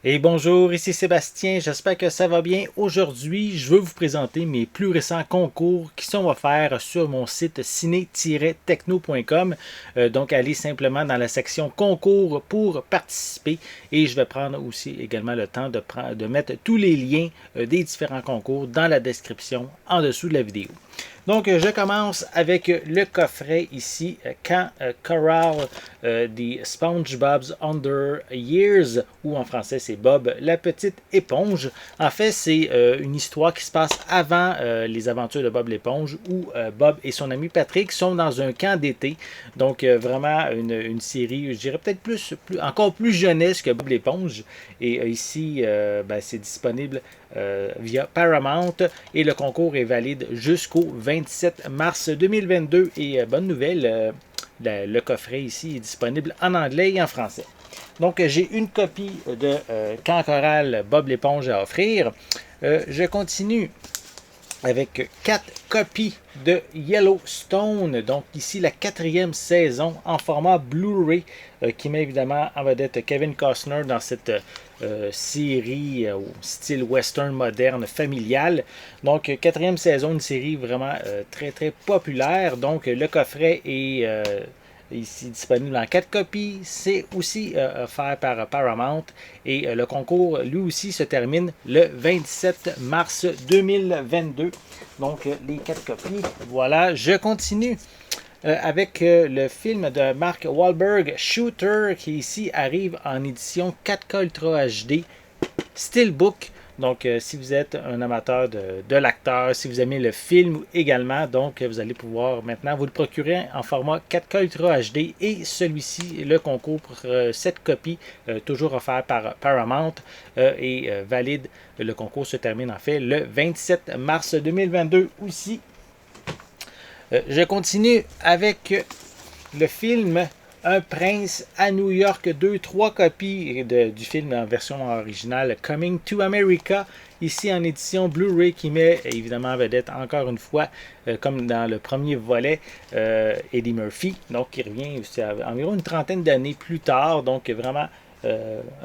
Et bonjour, ici Sébastien, j'espère que ça va bien. Aujourd'hui, je veux vous présenter mes plus récents concours qui sont offerts sur mon site ciné-techno.com. Donc, allez simplement dans la section concours pour participer et je vais prendre aussi également le temps de mettre tous les liens des différents concours dans la description en dessous de la vidéo. Donc, je commence avec le coffret ici, Quand Corral des SpongeBob's Under Years, ou en français c'est Bob la petite éponge. En fait, c'est une histoire qui se passe avant les aventures de Bob l'éponge, où Bob et son ami Patrick sont dans un camp d'été. Donc, vraiment une série, je dirais peut-être encore plus jeunesse que Bob l'éponge. Et ici, c'est disponible via Paramount et le concours est valide jusqu'au 27 mars 2022. Et bonne nouvelle, le coffret ici est disponible en anglais et en français. Donc, j'ai une copie de Quand Choral Bob l'éponge à offrir. Je continue avec 4 copies de Yellowstone. Donc ici la 4e saison en format Blu-ray qui met évidemment en vedette Kevin Costner dans cette série au style western moderne familial. Donc 4e saison, une série vraiment très très populaire. Donc le coffret est ici disponible en 4 copies. C'est aussi offert par Paramount. Et le concours, lui aussi, se termine le 27 mars 2022. Donc, les 4 copies. Voilà, je continue avec le film de Mark Wahlberg, Shooter, qui ici arrive en édition 4K Ultra HD, Steelbook. Donc, si vous êtes un amateur de l'acteur, si vous aimez le film également, donc vous allez pouvoir maintenant vous le procurer en format 4K Ultra HD et celui-ci, le concours pour cette copie, toujours offert par Paramount et valide. Le concours se termine en fait le 27 mars 2022 aussi. Je continue avec le film Un prince à New York 2, 3 copies du film en version originale Coming to America, ici en édition Blu-ray qui met évidemment en vedette encore une fois, comme dans le premier volet, Eddie Murphy, donc qui revient environ une trentaine d'années plus tard, donc vraiment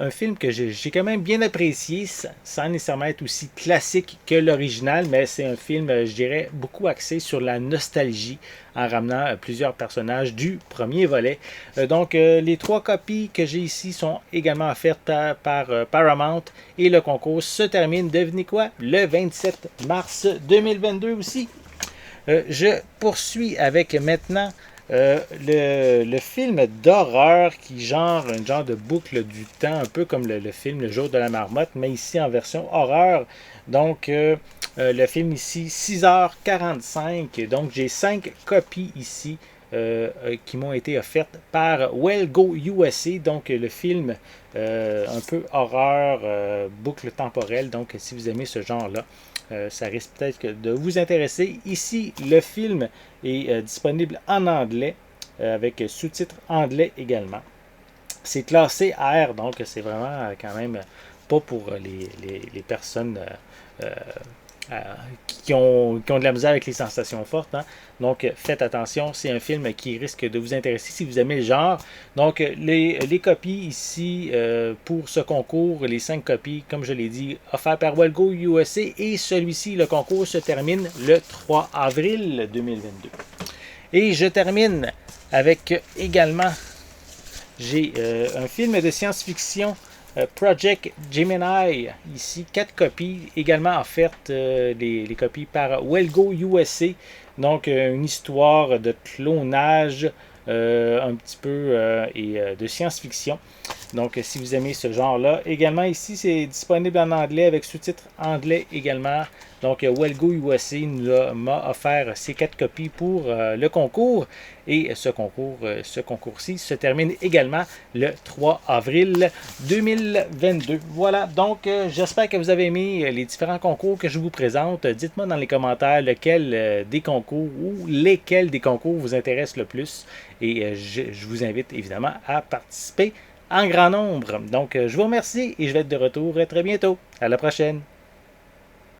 un film que j'ai quand même bien apprécié, sans nécessairement être aussi classique que l'original, mais c'est un film, je dirais, beaucoup axé sur la nostalgie en ramenant plusieurs personnages du premier volet. Donc, les 3 copies que j'ai ici sont également offertes par Paramount et le concours se termine, devinez quoi, le 27 mars 2022 aussi. Je poursuis avec maintenant le film d'horreur qui genre un genre de boucle du temps, un peu comme le film Le Jour de la Marmotte, mais ici en version horreur. Donc, le film ici, 6h45. Donc, j'ai 5 copies ici qui m'ont été offertes par Well Go USA. Donc, le film un peu horreur, boucle temporelle. Donc, si vous aimez ce genre-là, ça risque peut-être de vous intéresser. Ici, le film est disponible en anglais, avec sous-titres anglais également. C'est classé R, donc c'est vraiment quand même pas pour les personnes qui ont de la misère avec les sensations fortes. Hein. Donc, faites attention, c'est un film qui risque de vous intéresser si vous aimez le genre. Donc, les copies ici pour ce concours, les 5 copies, comme je l'ai dit, offertes par Wellgo USA. Et celui-ci, le concours se termine le 3 avril 2022. Et je termine avec également, j'ai un film de science-fiction, Project Gemini, ici, 4 copies, également offertes, les copies par Wellgo USA. Donc, une histoire de clonage un petit peu et de science-fiction. Donc, si vous aimez ce genre-là. Également, ici, c'est disponible en anglais avec sous-titres anglais également. Donc, Wellgo USA m'a offert ces 4 copies pour le concours. Et ce concours-ci se termine également le 3 avril 2022. Voilà, donc j'espère que vous avez aimé les différents concours que je vous présente. Dites-moi dans les commentaires lequel des concours ou lesquels des concours vous intéressent le plus. Et je vous invite évidemment à participer en grand nombre. Donc, je vous remercie et je vais être de retour très bientôt. À la prochaine.